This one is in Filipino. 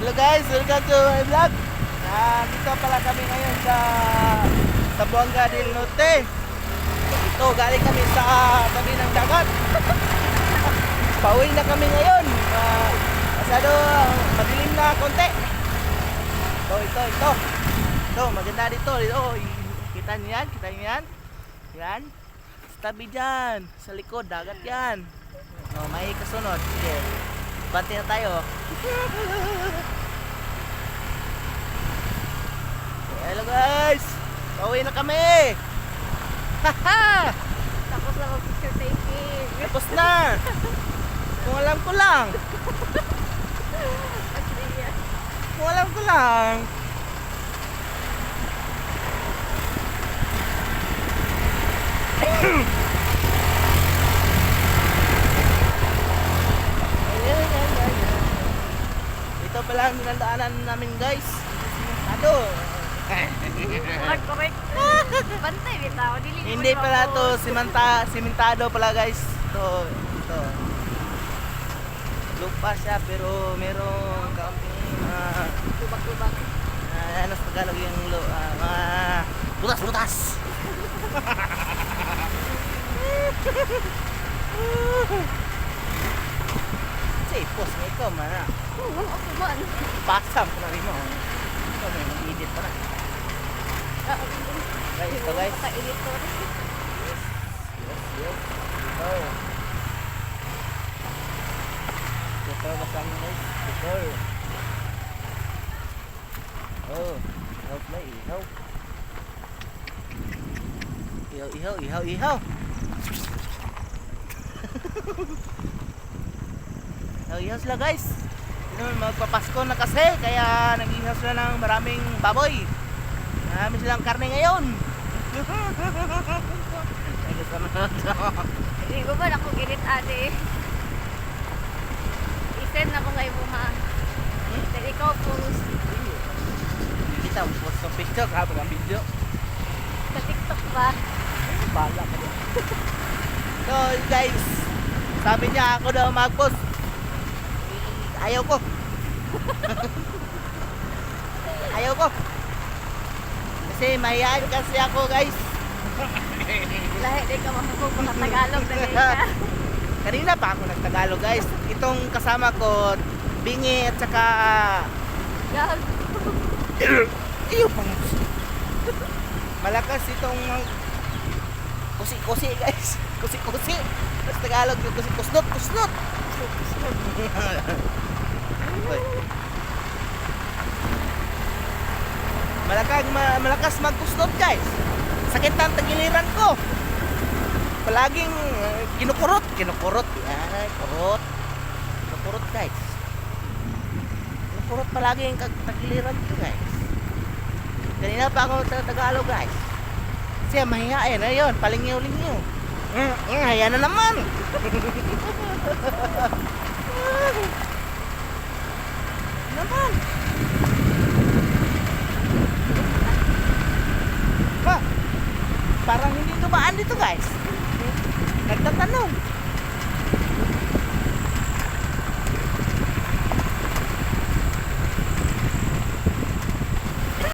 Hello guys, welcome to my vlog. Dito pala kami ngayon sa Buanga del Norte. Ito, galing kami sa tabi ng dagat. Pauwi na kami ngayon. Masyado madilim na konti. Ito. Ito, maganda dito. Kita niyo yan? Kita niyo yan? Yan. Sa tabi dyan. Sa likod, dagat yan. Oh, may kasunod. Sige. Bante na tayo. Hello guys! Pauwi na kami! Haha! Tapos na mag-picture taking. Tapos na! Kung alam ko lang! Kung alam ko lang! Ito pala ang dinadaanan namin guys. Ano? Correct. Bantay bitaw, dili mo Hindi pala to ako. simentado pala guys. Ito. Lupa siya pero merong kaunting Tubak-tubak. ano sa Tagalog yung butas-butas. Pos nga ikaw mana. Oo, ako man. Pasam ko na rin mo. Ito may mag-edit pa na. Guys, ito guys. Paka-editor. Yes. Ito basang guys. Ito. Oh, help na ihaw. Ihaw. Ihaw sila guys. Magpapasko na kasi kaya nag-ihaw sila ng maraming baboy. Marami silang karne ngayon. Hindi ko ba ako edit ate? I-send na ko kay Buha. Then ikaw post Kita post ng picture habang ang video. sa TikTok ba? Bala ka din. So guys, sabi niya ako daw mag-post. Ayaw ko. Kasi mahihain kasi ako guys. Lahi di ka makakong mga Tagalog na ganyan. Kanina pa ako nagtagalog guys. Itong kasama ko, bingi at saka Gag. iyo pang malakas itong kusi-kusi guys. Kusi-kusi. Tapos Tagalog yung kusi-kusnot. Malakas magkusnot guys. Sakit na ang tagiliran ko. Palaging kinukurot. Yan, kurot guys. Kinukurot palagi ang tagiliran ko guys. Kanina pa ako Tagalog guys. Siya mahihain na yun. Palingiw-lingiw. Haya na naman. Naman. Parang hindi dumaan dito guys. Nagtatanong.